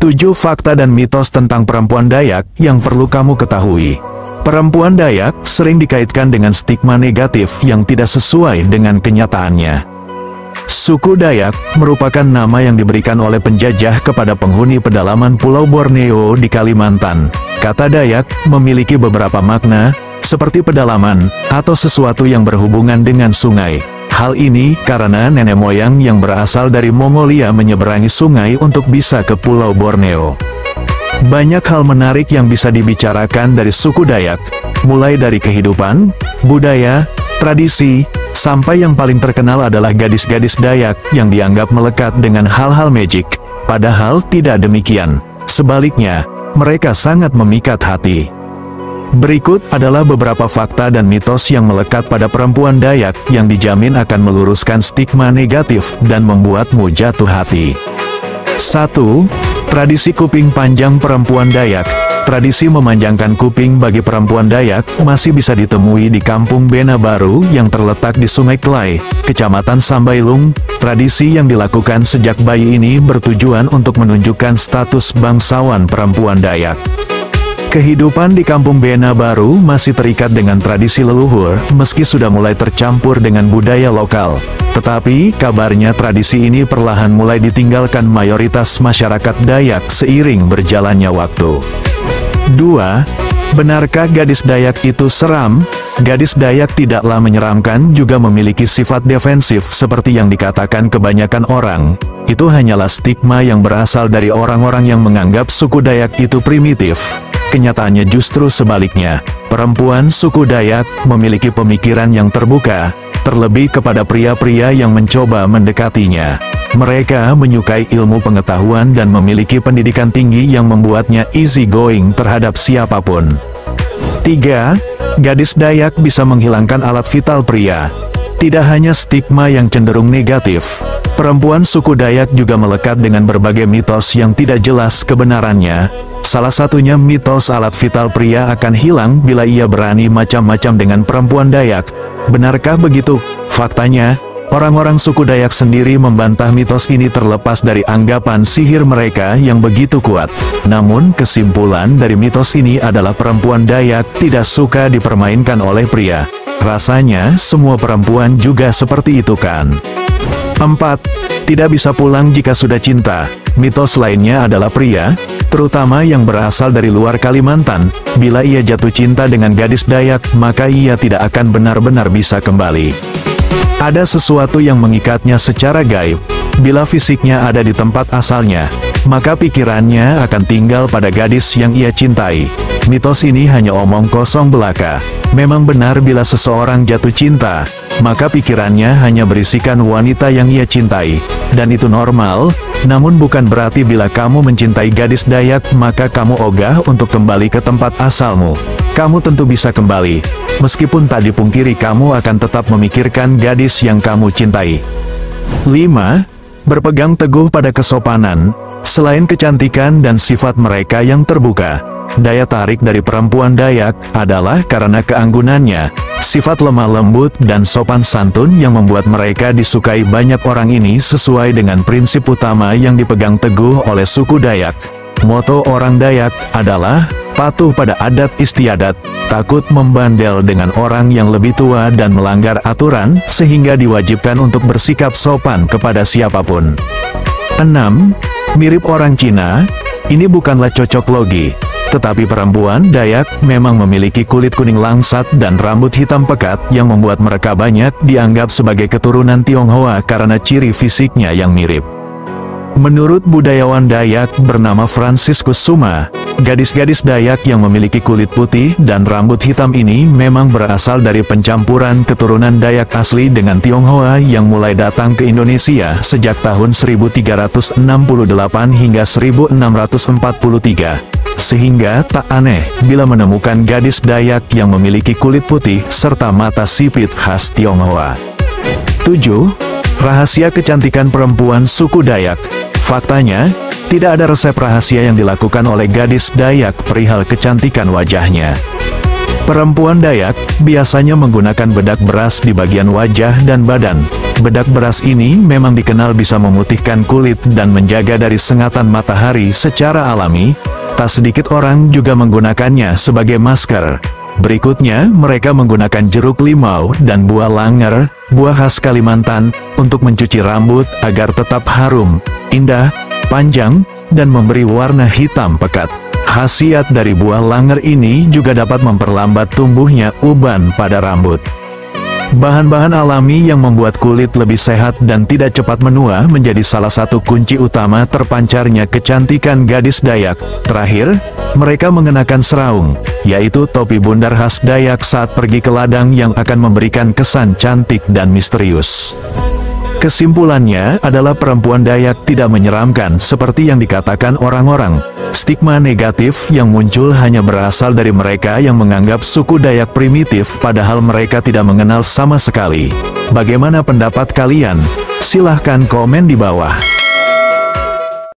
7 fakta dan mitos tentang perempuan Dayak yang perlu kamu ketahui. Perempuan Dayak sering dikaitkan dengan stigma negatif yang tidak sesuai dengan kenyataannya. Suku Dayak merupakan nama yang diberikan oleh penjajah kepada penghuni pedalaman Pulau Borneo di Kalimantan. Kata Dayak memiliki beberapa makna, seperti pedalaman, atau sesuatu yang berhubungan dengan sungai. Hal ini karena nenek moyang yang berasal dari Mongolia menyeberangi sungai untuk bisa ke Pulau Borneo. Banyak hal menarik yang bisa dibicarakan dari suku Dayak, mulai dari kehidupan, budaya, tradisi, sampai yang paling terkenal adalah gadis-gadis Dayak yang dianggap melekat dengan hal-hal magic. Padahal tidak demikian. Sebaliknya, mereka sangat memikat hati. Berikut adalah beberapa fakta dan mitos yang melekat pada perempuan Dayak yang dijamin akan meluruskan stigma negatif dan membuatmu jatuh hati. 1. Tradisi kuping panjang perempuan Dayak. Tradisi memanjangkan kuping bagi perempuan Dayak masih bisa ditemui di Kampung Bena Baru yang terletak di Sungai Kelai, Kecamatan Sambailung. Tradisi yang dilakukan sejak bayi ini bertujuan untuk menunjukkan status bangsawan perempuan Dayak. Kehidupan di Kampung Bena Baru masih terikat dengan tradisi leluhur, meski sudah mulai tercampur dengan budaya lokal. Tetapi, kabarnya tradisi ini perlahan mulai ditinggalkan mayoritas masyarakat Dayak seiring berjalannya waktu. 2. Benarkah gadis Dayak itu seram? Gadis Dayak tidaklah menyeramkan, juga memiliki sifat defensif seperti yang dikatakan kebanyakan orang. Itu hanyalah stigma yang berasal dari orang-orang yang menganggap suku Dayak itu primitif. Kenyataannya justru sebaliknya, perempuan suku Dayak memiliki pemikiran yang terbuka, terlebih kepada pria-pria yang mencoba mendekatinya. Mereka menyukai ilmu pengetahuan dan memiliki pendidikan tinggi yang membuatnya easy going terhadap siapapun. 3. Gadis Dayak bisa menghilangkan alat vital pria. Tidak hanya stigma yang cenderung negatif, perempuan suku Dayak juga melekat dengan berbagai mitos yang tidak jelas kebenarannya. Salah satunya mitos alat vital pria akan hilang bila ia berani macam-macam dengan perempuan Dayak. Benarkah begitu? Faktanya, orang-orang suku Dayak sendiri membantah mitos ini terlepas dari anggapan sihir mereka yang begitu kuat. Namun, kesimpulan dari mitos ini adalah perempuan Dayak tidak suka dipermainkan oleh pria. Rasanya, semua perempuan juga seperti itu kan? 4. Tidak bisa pulang jika sudah cinta. Mitos lainnya adalah pria, terutama yang berasal dari luar Kalimantan, bila ia jatuh cinta dengan gadis Dayak, maka ia tidak akan benar-benar bisa kembali. Ada sesuatu yang mengikatnya secara gaib. Bila fisiknya ada di tempat asalnya, maka pikirannya akan tinggal pada gadis yang ia cintai. Mitos ini hanya omong kosong belaka. Memang benar bila seseorang jatuh cinta, maka pikirannya hanya berisikan wanita yang ia cintai. Dan itu normal, namun bukan berarti bila kamu mencintai gadis Dayak, maka kamu ogah untuk kembali ke tempat asalmu. Kamu tentu bisa kembali, meskipun tak dipungkiri kamu akan tetap memikirkan gadis yang kamu cintai. 5. Berpegang teguh pada kesopanan. Selain kecantikan dan sifat mereka yang terbuka, daya tarik dari perempuan Dayak adalah karena keanggunannya, sifat lemah lembut dan sopan santun yang membuat mereka disukai banyak orang. Ini sesuai dengan prinsip utama yang dipegang teguh oleh suku Dayak. Moto orang Dayak adalah, patuh pada adat istiadat, takut membandel dengan orang yang lebih tua dan melanggar aturan, sehingga diwajibkan untuk bersikap sopan kepada siapapun. 6. Mirip orang Cina. Ini bukanlah cocok logi, tetapi perempuan Dayak memang memiliki kulit kuning langsat dan rambut hitam pekat yang membuat mereka banyak dianggap sebagai keturunan Tionghoa karena ciri fisiknya yang mirip. Menurut budayawan Dayak bernama Franciscus Suma, gadis-gadis Dayak yang memiliki kulit putih dan rambut hitam ini memang berasal dari pencampuran keturunan Dayak asli dengan Tionghoa yang mulai datang ke Indonesia sejak tahun 1368 hingga 1643. Sehingga tak aneh bila menemukan gadis Dayak yang memiliki kulit putih serta mata sipit khas Tionghoa. 7. Rahasia kecantikan perempuan suku Dayak. Faktanya, tidak ada resep rahasia yang dilakukan oleh gadis Dayak perihal kecantikan wajahnya. Perempuan Dayak biasanya menggunakan bedak beras di bagian wajah dan badan. Bedak beras ini memang dikenal bisa memutihkan kulit dan menjaga dari sengatan matahari secara alami. Tak sedikit orang juga menggunakannya sebagai masker. Berikutnya, mereka menggunakan jeruk limau dan buah langer, buah khas Kalimantan, untuk mencuci rambut agar tetap harum, indah, panjang, dan memberi warna hitam pekat. Khasiat dari buah langer ini juga dapat memperlambat tumbuhnya uban pada rambut. Bahan-bahan alami yang membuat kulit lebih sehat dan tidak cepat menua menjadi salah satu kunci utama terpancarnya kecantikan gadis Dayak. Terakhir, mereka mengenakan seraung, yaitu topi bundar khas Dayak saat pergi ke ladang yang akan memberikan kesan cantik dan misterius. Kesimpulannya adalah perempuan Dayak tidak menyeramkan seperti yang dikatakan orang-orang. Stigma negatif yang muncul hanya berasal dari mereka yang menganggap suku Dayak primitif padahal mereka tidak mengenal sama sekali. Bagaimana pendapat kalian? Silahkan komen di bawah.